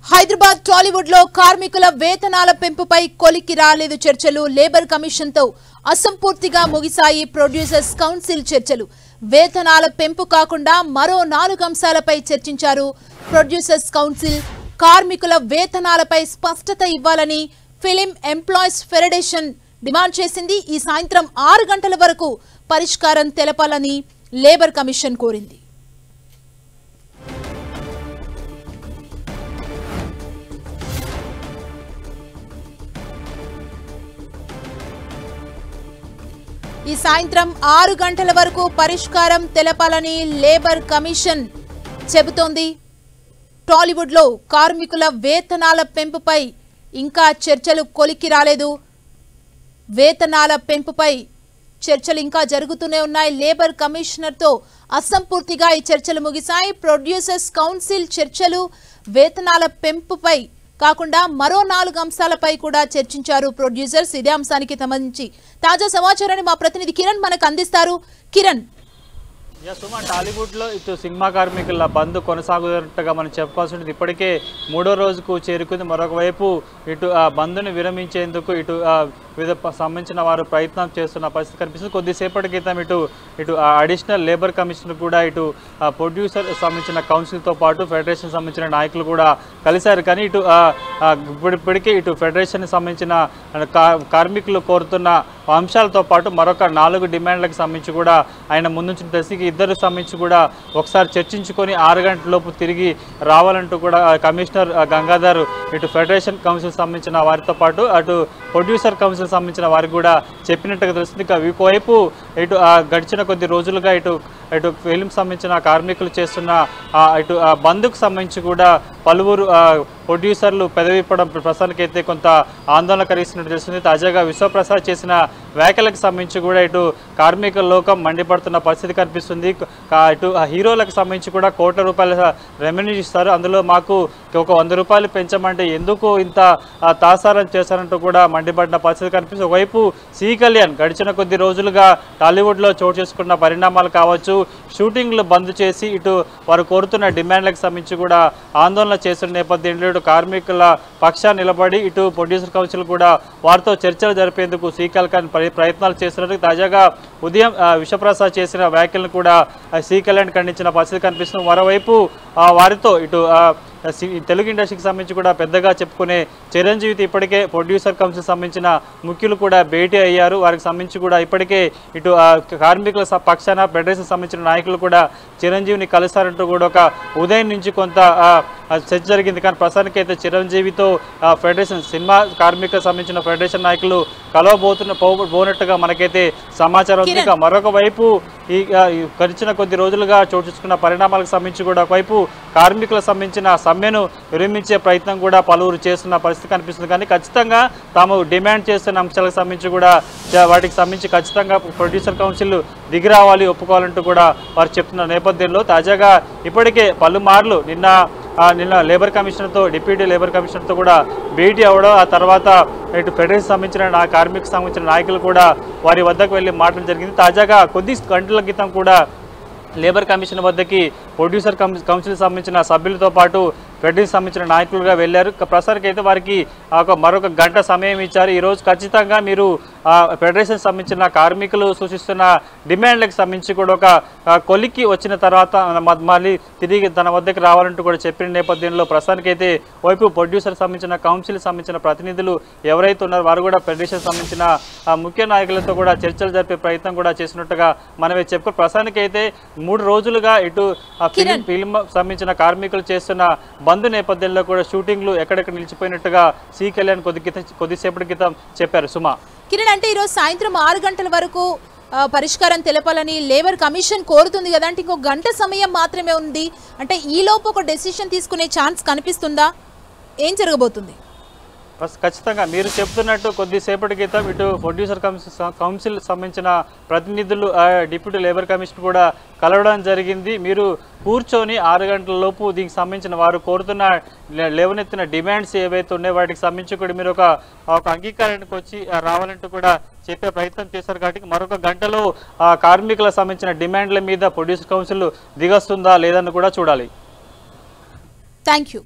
హైదరాబాద్ టాలీవుడ్ లో కార్మికుల వేతనాల పెంపుపై కొలికి రాలేదు చర్చలు. లేబర్ కమిషన్ తో అసంపూర్తిగా ముగిసాయి ప్రొడ్యూసర్స్ కౌన్సిల్ చర్చలు. వేతనాల పెంపు కాకుండా మరో 4 అంశాలపై చర్చించారు ప్రొడ్యూసర్స్ కౌన్సిల్. కార్మికుల వేతనాలపై స్పష్టత ఇవ్వాలని ఫిలిం ఎంప్లాయీస్ ఫెడరేషన్ డిమాండ్ చేసింది. ఈ సాయంత్రం 6 గంటల వరకు పరిష్కారం తెలపాలని లేబర్ కమిషన్ కోరింది. ఈ సాయంత్రం 6 గంటల వరకు పరిష్కారం తెలపాలని లేబర్ కమిషన్ చెబుతోంది. టాలీవుడ్ లో కార్మికుల వేతనాల పెంపుపై ఇంకా చర్చలు కొలికి రాలేదు. వేతనాల పెంపుపై చర్చలు ఇంకా జరుగుతూనే ఉన్నాయి. లేబర్ కమిషనర్ తో అసంపూర్తిగా ఈ చర్చలు ముగిశాయి. ప్రొడ్యూసర్స్ కౌన్సిల్ చర్చలు వేతనాల పెంపుపై కాకుండా మరో 4 అంశాలపై కూడా చర్చించారు ప్రొడ్యూసర్స్. ఇదే అంశానికి సంబంధించి తాజా సమాచారాన్ని మా ప్రతినిధి కిరణ్ మనకు అందిస్తారు. కిరణ్, టాలీవుడ్ లో ఇటు సినిమా కార్మికుల బంద్ కొనసాగుతున్నట్టుగా మనం చెప్పుకోవాల్సి ఉంటుంది. ఇప్పటికే 3వ రోజుకు చేరుకుంది. మరొక వైపు ఇటు ఆ బంద్ను విరమించేందుకు ఇటు వివిధ సంబంధించిన వారు ప్రయత్నం చేస్తున్న పరిస్థితి కనిపిస్తుంది. కొద్దిసేపటి క్రితం ఇటు అడిషనల్ లేబర్ కమిషనర్ కూడా ఇటు ప్రొడ్యూసర్ సంబంధించిన కౌన్సిల్తో పాటు ఫెడరేషన్ సంబంధించిన నాయకులు కూడా కలిశారు. కానీ ఇప్పటికే ఇటు ఫెడరేషన్ సంబంధించిన కార్మికులు కోరుతున్న అంశాలతో పాటు మరొక 4 డిమాండ్లకు సంబంధించి కూడా ఆయన ముందుంచిన దశకి ఇద్దరు సంబంధించి కూడా ఒకసారి చర్చించుకొని 6 గంటల లోపు తిరిగి రావాలంటూ కూడా కమిషనర్ గంగాధర్ ఇటు ఫెడరేషన్ కౌన్సిల్ సంబంధించిన వారితో పాటు అటు ప్రొడ్యూసర్ కౌన్సిల్ సంబంధించిన వారికి కూడా చెప్పినట్టుగా తెలుస్తుంది. ఒకవైపు ఇటు గడిచిన కొద్ది రోజులుగా ఇటు ఫిలిం సంబంధించిన కార్మికులు చేస్తున్న ఇటు బంద్కు సంబంధించి కూడా పలువురు ప్రొడ్యూసర్లు పెదవిప్పడం ప్రస్తుతానికైతే కొంత ఆందోళన కలిగిస్తున్నట్టు తెలుస్తుంది. తాజాగా విశ్వప్రసాద్ చేసిన వ్యాఖ్యలకు సంబంధించి కూడా ఇటు కార్మిక లోకం మండిపడుతున్న పరిస్థితి కనిపిస్తుంది. ఇటు హీరోలకు సంబంధించి కూడా కోట్ల రూపాయల రెవెన్యూ ఇస్తారు, అందులో మాకు ఒక 100 రూపాయలు పెంచమంటే ఎందుకు ఇంత తాసారం చేశారంటూ కూడా మండిపడిన పరిస్థితి కనిపిస్తుంది. ఒకవైపు సి కళ్యాణ్ గడిచిన కొద్ది రోజులుగా టాలీవుడ్లో చోటు చేసుకున్న పరిణామాలు కావచ్చు, షూటింగ్లు బంద్ చేసి ఇటు వారు కోరుతున్న డిమాండ్లకు సంబంధించి కూడా ఆందోళన చేస్తున్న నేపథ్యంలో ఇటు కార్మికుల పక్షాన్ని నిలబడి ఇటు ప్రొడ్యూసర్ కౌన్సిల్ కూడా వారితో చర్చలు జరిపేందుకు సి కళ్యాణ్ ప్రయత్నాలు చేస్తున్నారు. తాజాగా ఉదయం విశ్వప్రసాద్ చేసిన వ్యాఖ్యలను కూడా సి కళ్యాణ్ ఖండించిన పరిస్థితి కనిపిస్తుంది. మరోవైపు వారితో ఇటు తెలుగు ఇండస్ట్రీకి సంబంధించి కూడా పెద్దగా చెప్పుకునే చిరంజీవి ఇప్పటికే ప్రొడ్యూసర్ కౌన్సిల్ సంబంధించిన ముఖ్యులు కూడా భేటీ అయ్యారు. వారికి సంబంధించి కూడా ఇప్పటికే ఇటు కార్మికుల పక్షాన ఫెడరేషన్ సంబంధించిన నాయకులు కూడా చిరంజీవిని కలిసారంటూ కూడా ఒక ఉదయం నుంచి కొంత చర్చ జరిగింది. కానీ ప్రస్తుతానికైతే చిరంజీవితో ఫెడరేషన్ సినిమా కార్మికులకు సంబంధించిన ఫెడరేషన్ నాయకులు కలవబోనట్టుగా మనకైతే సమాచారం ఉంది. మరొక వైపు ఈ గడిచిన కొద్ది రోజులుగా చోటు చేసుకున్న పరిణామాలకు సంబంధించి కూడా ఒకవైపు కార్మికులకు సంబంధించిన సమ్మెను విరమించే ప్రయత్నం కూడా పలువురు చేస్తున్న పరిస్థితి కనిపిస్తుంది. కానీ ఖచ్చితంగా తాము డిమాండ్ చేస్తున్న అంశాలకు సంబంధించి కూడా వాటికి సంబంధించి ఖచ్చితంగా ప్రొడ్యూసర్ కౌన్సిల్ దిగి రావాలి, ఒప్పుకోవాలంటూ కూడా వారు చెప్తున్న నేపథ్యంలో తాజాగా ఇప్పటికే పలుమార్లు నిన్న లేబర్ కమిషనర్తో డిప్యూటీ లేబర్ కమిషనర్తో కూడా భేటీ అవ్వడం, ఆ తర్వాత ఇటు ఫెడరేషన్ సంబంధించిన కార్మికులకు సంబంధించిన నాయకులు కూడా వారి వద్దకు వెళ్ళి మాట్లాడడం జరిగింది. తాజాగా కొద్ది గంటల క్రితం కూడా లేబర్ కమిషన్ వద్దకి ప్రొడ్యూసర్ కౌన్సిల్ సంబంధించిన సభ్యులతో పాటు ఫెడరేషన్ సంబంధించిన నాయకులుగా వెళ్ళారు. ప్రస్తుతానికి అయితే వారికి మరొక గంట సమయం ఇచ్చారు. ఈరోజు ఖచ్చితంగా మీరు ఫెడరేషన్ సంబంధించిన కార్మికులు సూచిస్తున్న డిమాండ్లకు సంబంధించి కూడా ఒక కొలిక్కి వచ్చిన తర్వాత మళ్ళీ తిరిగి తన వద్దకు రావాలంటూ కూడా చెప్పిన నేపథ్యంలో ప్రస్తుతానికైతే వైపు ప్రొడ్యూసర్ సంబంధించిన కౌన్సిల్ సంబంధించిన ప్రతినిధులు ఎవరైతే ఉన్నారో వారు కూడా ఫెడరేషన్ సంబంధించిన ముఖ్య నాయకులతో కూడా చర్చలు జరిపే ప్రయత్నం కూడా చేసినట్టుగా మనమే చెప్పుకో. ప్రస్తుతానికైతే 3 రోజులుగా ఇటు ఫిలిం సంబంధించిన కార్మికులు చేస్తున్న బంద్ నేపథ్యంలో కూడా షూటింగ్లు ఎక్కడెక్కడ నిలిచిపోయినట్టుగా సి కళ్యాణ్ కొద్దిసేపటి క్రితం చెప్పారు. సుమా, కిరణ్, అంటే ఈరోజు సాయంత్రం 6 గంటల వరకు పరిష్కారం తెలపాలని లేబర్ కమిషన్ కోరుతుంది కదా, అంటే ఇంకో గంట సమయం మాత్రమే ఉంది. అంటే ఈలోపు ఒక డెసిషన్ తీసుకునే ఛాన్స్ కనిపిస్తుందా? ఏం జరగబోతుంది? ఖచ్చితంగా మీరు చెప్తున్నట్టు కొద్దిసేపటి క్రితం ఇటు ప్రొడ్యూసర్ కౌన్సిల్ సంబంధించిన ప్రతినిధులు డిప్యూటీ లేబర్ కమిషన్ కూడా కలవడం జరిగింది. మీరు కూర్చొని 6 గంటల లోపు దీనికి సంబంధించిన వారు కోరుతున్న లేవనెత్తిన డిమాండ్స్ ఏవైతే ఉన్నాయో వాటికి సంబంధించి కూడా మీరు ఒక అంగీకారానికి వచ్చి రావాలంటూ కూడా చెప్పే ప్రయత్నం చేశారు. కాబట్టి మరొక గంటలో కార్మికులకు సంబంధించిన డిమాండ్ల మీద ప్రొడ్యూసర్ కౌన్సిల్ దిగొస్తుందా లేదని కూడా చూడాలి. Thank you.